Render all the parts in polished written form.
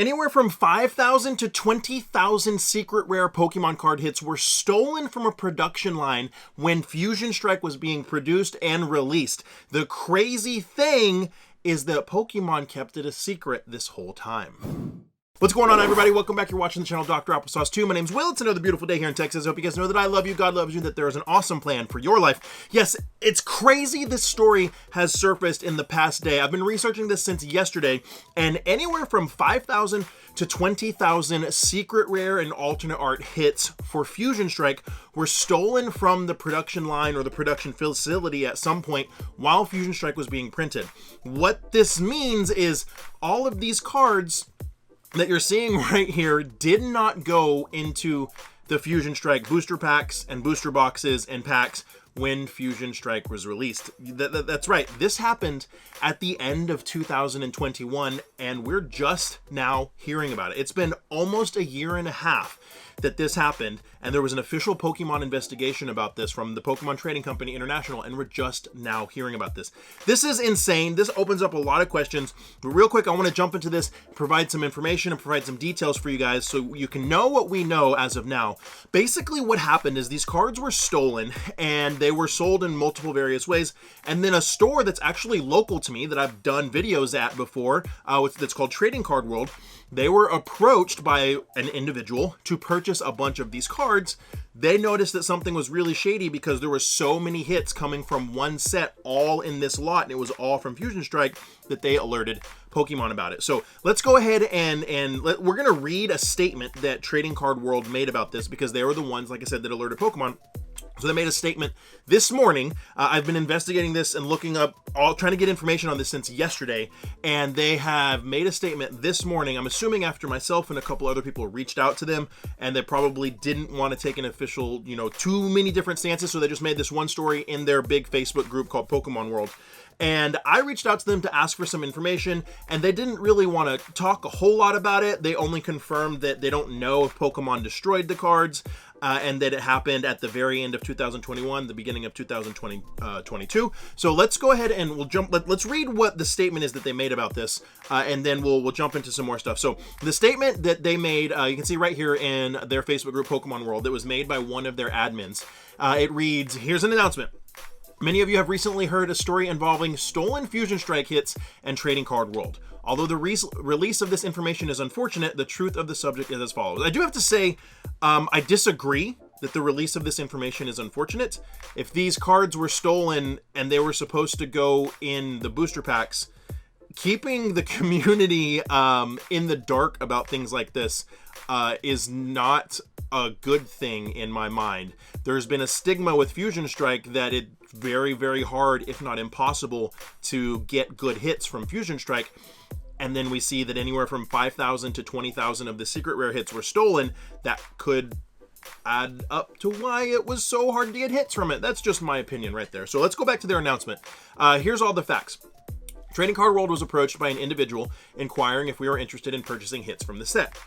Anywhere from 5,000 to 20,000 secret rare Pokemon card hits were stolen from a production line when Fusion Strike was being produced and released. The crazy thing is that Pokemon kept it a secret this whole time. What's going on, everybody? Welcome back. You're watching the channel Dr. Applesauce 2. My name's Will. It's another beautiful day here in Texas. I hope you guys know that I love you, God loves you, that there is an awesome plan for your life. Yes, it's crazy this story has surfaced in the past day. I've been researching this since yesterday, and anywhere from 5,000 to 20,000 secret rare and alternate art hits for Fusion Strike were stolen from the production line or the production facility at some point while Fusion Strike was being printed. What this means is all of these cards that you're seeing right here did not go into the Fusion Strike booster packs and booster boxes and packs when Fusion Strike was released. That's right. This happened at the end of 2021, and we're just now hearing about it. It's been almost a year and a half that this happened, and there was an official Pokemon investigation about this from the Pokemon Trading Company International, and we're just now hearing about this. This is insane. This opens up a lot of questions, but real quick, I want to jump into this, provide some information and provide some details for you guys so you can know what we know as of now. Basically, what happened is these cards were stolen, and they were sold in multiple various ways, and then a store that's actually local to me that I've done videos at before, that's called Trading Card World, they were approached by an individual to purchase a bunch of these cards. They noticed that something was really shady because there were so many hits coming from one set all in this lot, and it was all from Fusion Strike, that they alerted Pokemon about it. So let's go ahead and we're going to read a statement that Trading Card World made about this because they were the ones, like I said, that alerted Pokemon. So they made a statement this morning. I've been investigating this and looking up, trying to get information on this since yesterday, and they have made a statement this morning. I'm assuming after myself and a couple other people reached out to them, and they probably didn't want to take an official, too many different stances, so they just made this one story in their big Facebook group called Pokemon World. And I reached out to them to ask for some information, and they didn't really want to talk a whole lot about it. They only confirmed that they don't know if Pokemon destroyed the cards, and that it happened at the very end of 2021, the beginning of 2022. So let's go ahead and let's read what the statement is that they made about this, and then we'll jump into some more stuff. So the statement that they made, you can see right here in their Facebook group, Pokemon World, that was made by one of their admins. It reads, here's an announcement. Many of you have recently heard a story involving stolen Fusion Strike hits and Trading Card World. Although the release of this information is unfortunate, the truth of the subject is as follows. I do have to say, I disagree that the release of this information is unfortunate. If these cards were stolen and they were supposed to go in the booster packs, keeping the community in the dark about things like this is not a good thing in my mind. There's been a stigma with Fusion Strike that it's very, very hard, if not impossible, to get good hits from Fusion Strike. And then we see that anywhere from 5,000 to 20,000 of the secret rare hits were stolen. That could add up to why it was so hard to get hits from it. That's just my opinion right there. So let's go back to their announcement. Here's all the facts. Trading Card World was approached by an individual inquiring if we were interested in purchasing hits from the set.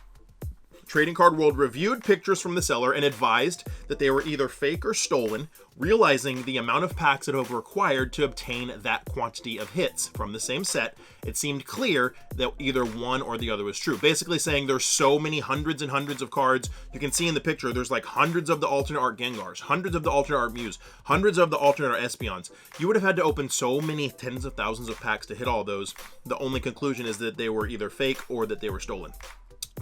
Trading Card World reviewed pictures from the seller and advised that they were either fake or stolen, realizing the amount of packs it were required to obtain that quantity of hits from the same set. It seemed clear that either one or the other was true. Basically saying there's so many hundreds and hundreds of cards. You can see in the picture, there's like hundreds of the alternate art Gengars, hundreds of the alternate art Mews, hundreds of the alternate art Espeons. You would have had to open so many tens of thousands of packs to hit all those. The only conclusion is that they were either fake or that they were stolen.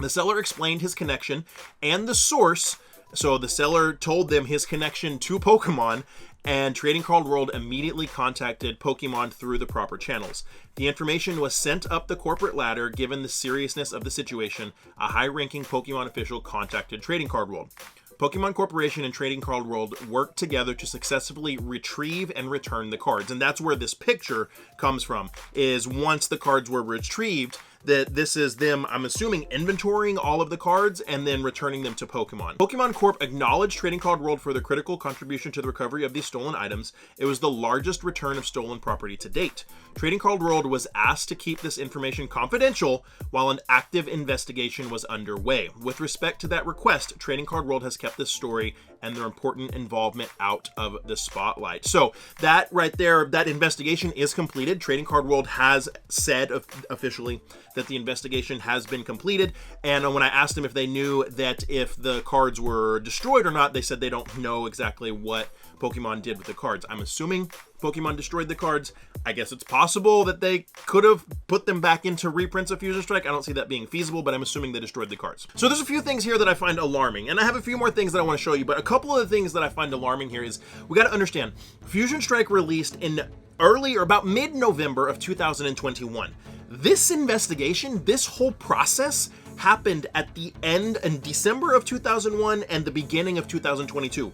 The seller explained his connection and the source. So the seller told them his connection to Pokemon, and Trading Card World immediately contacted Pokemon through the proper channels. The information was sent up the corporate ladder. Given the seriousness of the situation, a high-ranking Pokemon official contacted Trading Card World. Pokemon Corporation and Trading Card World worked together to successfully retrieve and return the cards. And that's where this picture comes from, is once the cards were retrieved, that this is them, I'm assuming, inventorying all of the cards and then returning them to Pokemon. Pokemon Corp acknowledged Trading Card World for their critical contribution to the recovery of these stolen items. It was the largest return of stolen property to date. Trading Card World was asked to keep this information confidential while an active investigation was underway. With respect to that request, Trading Card World has kept this story and their important involvement out of the spotlight. So that right there, that investigation is completed. Trading Card World has said officially that the investigation has been completed. And when I asked them if they knew that if the cards were destroyed or not, they said they don't know exactly what Pokemon did with the cards. I'm assuming Pokemon destroyed the cards. I guess it's possible that they could have put them back into reprints of Fusion Strike. I don't see that being feasible, but I'm assuming they destroyed the cards. So there's a few things here that I find alarming, and I have a few more things that I want to show you, but a couple of the things that I find alarming here is we got to understand Fusion Strike released in early or about mid-November of 2021. This investigation, this whole process happened at the end in December of 2001 and the beginning of 2022,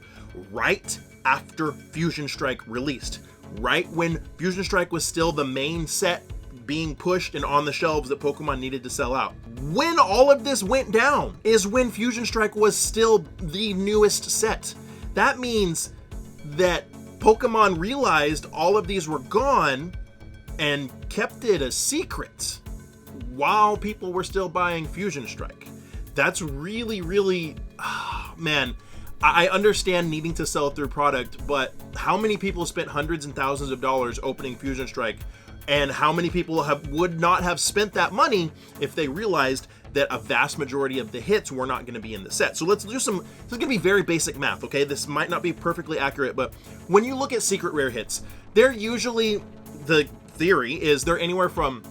right after Fusion Strike released, right when Fusion Strike was still the main set being pushed and on the shelves that Pokemon needed to sell out. When all of this went down is when Fusion Strike was still the newest set. That means that Pokemon realized all of these were gone and kept it a secret while people were still buying Fusion Strike. That's really, really, man, I understand needing to sell through product, but how many people spent hundreds and thousands of dollars opening Fusion Strike, and how many people would not have spent that money if they realized that a vast majority of the hits were not going to be in the set? So let's do this is going to be very basic math, okay? This might not be perfectly accurate, but when you look at secret rare hits, they're usually, the theory is they're anywhere from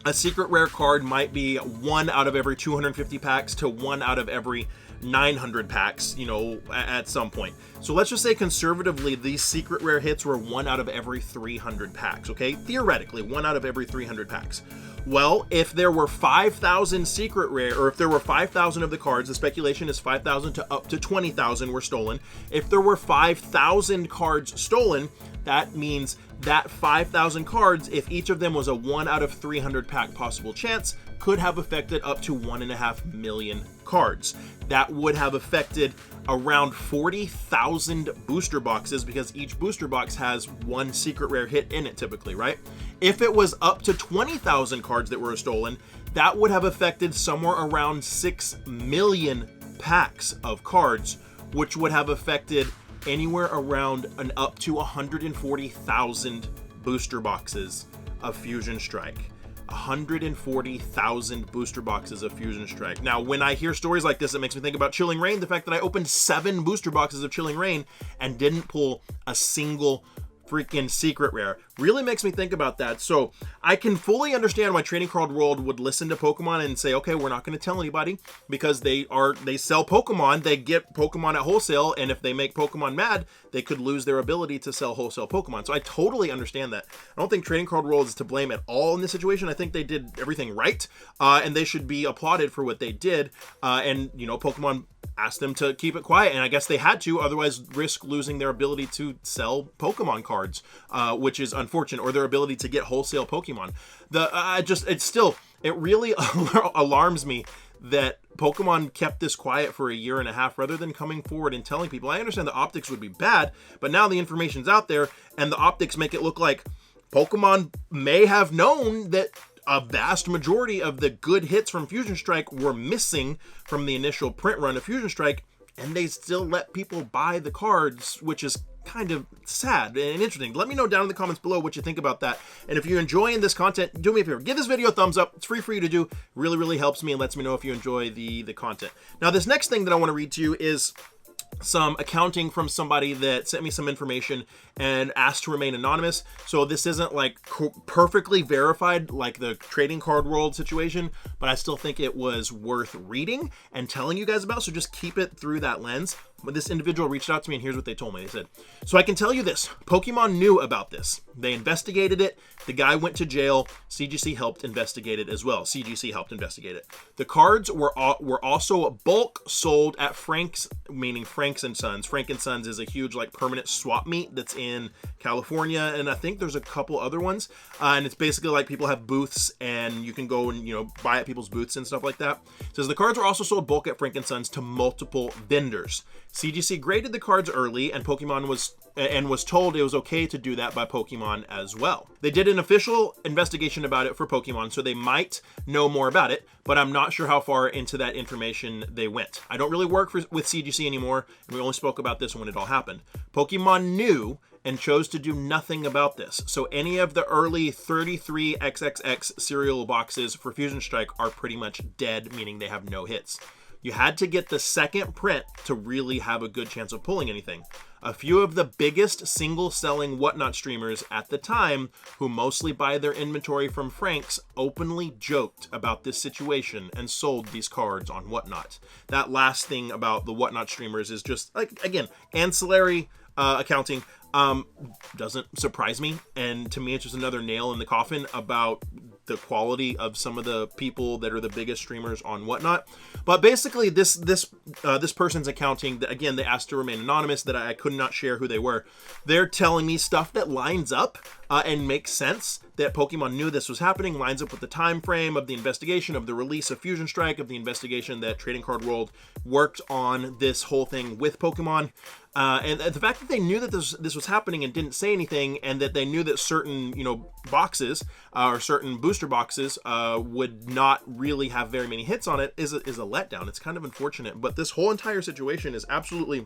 a secret rare card might be 1 out of every 250 packs to 1 out of every 900 packs, you know, at some point. So let's just say conservatively, these secret rare hits were 1 out of every 300 packs, okay? Theoretically, 1 out of every 300 packs. Well, if there were 5,000 secret rare, or if there were 5,000 of the cards, the speculation is 5,000 to up to 20,000 were stolen. If there were 5,000 cards stolen, that means that 5,000 cards, if each of them was a 1 out of 300 pack possible chance, could have affected up to 1.5 million cards. That would have affected around 40,000 booster boxes, because each booster box has 1 secret rare hit in it typically, right? If it was up to 20,000 cards that were stolen, that would have affected somewhere around 6 million packs of cards, which would have affected anywhere around an up to 140,000 booster boxes of Fusion Strike. 140,000 booster boxes of Fusion Strike. Now, when I hear stories like this, it makes me think about Chilling Reign. The fact that I opened 7 booster boxes of Chilling Reign and didn't pull a single freaking secret rare really makes me think about that. So I can fully understand why Trading Card World would listen to Pokemon and say, okay, we're not going to tell anybody, because they sell Pokemon, they get Pokemon at wholesale, and if they make Pokemon mad, they could lose their ability to sell wholesale Pokemon. So I totally understand that. I don't think Trading Card World is to blame at all in this situation. I think they did everything right, and they should be applauded for what they did. And you know, Pokemon asked them to keep it quiet, and I guess they had to, otherwise risk losing their ability to sell Pokemon cards, which is unfortunate, or their ability to get wholesale Pokemon. It really alarms me that Pokemon kept this quiet for a year and a half rather than coming forward and telling people. I understand the optics would be bad, but now the information's out there, and the optics make it look like Pokemon may have known that a vast majority of the good hits from Fusion Strike were missing from the initial print run of Fusion Strike, and they still let people buy the cards, which is kind of sad and interesting. Let me know down in the comments below what you think about that. And if you're enjoying this content, do me a favor, give this video a thumbs up. It's free for you to do. Really, really helps me and lets me know if you enjoy the content. Now, this next thing that I want to read to you is some accounting from somebody that sent me some information and asked to remain anonymous. So this isn't like perfectly verified like the Trading Card World situation, but I still think it was worth reading and telling you guys about. So just keep it through that lens. But this individual reached out to me, and here's what they told me. They said, so I can tell you this, Pokemon knew about this. They investigated it. The guy went to jail. CGC helped investigate it as well. CGC helped investigate it. The cards were also bulk sold at Frank's, meaning Frank's and Sons. Frank and Sons is a huge like permanent swap meet that's in California, and I think there's a couple other ones. And it's basically like people have booths, and you can go and, you know, buy at people's booths and stuff like that. It says the cards were also sold bulk at Frank and Sons to multiple vendors. CGC graded the cards early, and Pokemon was told it was okay to do that by Pokemon as well. They did an official investigation about it for Pokemon, so they might know more about it, but I'm not sure how far into that information they went. I don't really work with CGC anymore, and we only spoke about this when it all happened. Pokemon knew, and chose to do nothing about this. So any of the early 33XXX cereal boxes for Fusion Strike are pretty much dead, meaning they have no hits. You had to get the second print to really have a good chance of pulling anything. A few of the biggest single-selling Whatnot streamers at the time, who mostly buy their inventory from Frank's, openly joked about this situation and sold these cards on Whatnot. That last thing about the Whatnot streamers is just, like, again, ancillary accounting. Doesn't surprise me, and to me it's just another nail in the coffin about the quality of some of the people that are the biggest streamers on Whatnot. But basically this person's accounting, again, they asked to remain anonymous, that I could not share who they were. They're telling me stuff that lines up and makes sense, that Pokemon knew this was happening, lines up with the time frame of the investigation, of the release of Fusion Strike, of the investigation that Trading Card World worked on this whole thing with Pokemon. And the fact that they knew that this was happening and didn't say anything, and that they knew that certain, boxes or certain booster boxes would not really have very many hits on it is a letdown. It's kind of unfortunate, but this whole entire situation is absolutely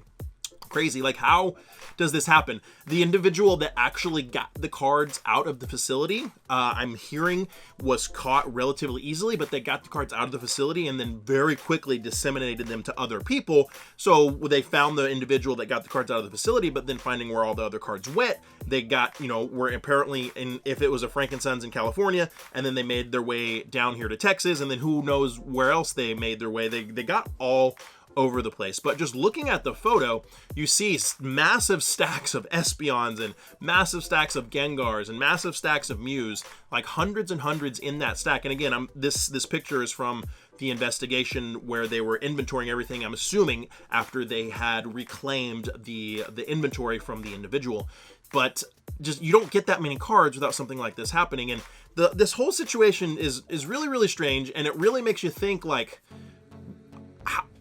crazy. Like, how does this happen? The individual that actually got the cards out of the facility, I'm hearing, was caught relatively easily, but they got the cards out of the facility and then very quickly disseminated them to other people. So they found the individual that got the cards out of the facility, but then finding where all the other cards went, they got, were apparently in, if it was a Frank and Sons in California, and then they made their way down here to Texas, and then who knows where else they made their way. They got all over the place. But just looking at the photo, you see massive stacks of Espeons and massive stacks of Gengars and massive stacks of Mews, like hundreds and hundreds in that stack. And again, this picture is from the investigation where they were inventorying everything, I'm assuming after they had reclaimed the inventory from the individual. But just, you don't get that many cards without something like this happening. And this whole situation is really, really strange, and it really makes you think, like,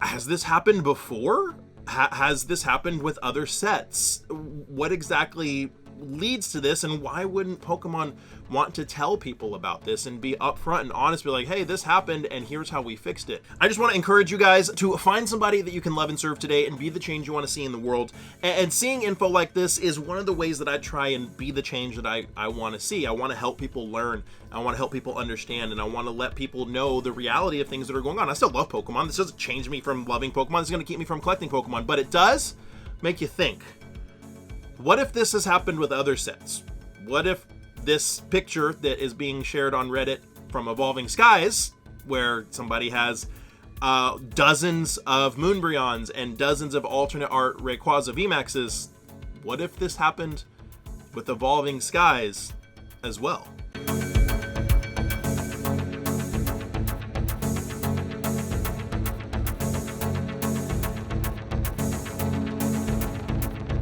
has this happened before? Has this happened with other sets? What exactly leads to this, and why wouldn't Pokemon want to tell people about this and be upfront and honest, be like, hey, this happened and here's how we fixed it? I just want to encourage you guys to find somebody that you can love and serve today and be the change you want to see in the world. And seeing info like this is one of the ways that I try and be the change that I want to see. I want to help people learn. I want to help people understand, and I want to let people know the reality of things that are going on. I still love Pokemon. This doesn't change me from loving Pokemon. This is going to keep me from collecting Pokemon, but it does make you think. What if this has happened with other sets? What if this picture that is being shared on Reddit from Evolving Skies, where somebody has dozens of Moonbryons and dozens of alternate art Rayquaza VMAXs, what if this happened with Evolving Skies as well?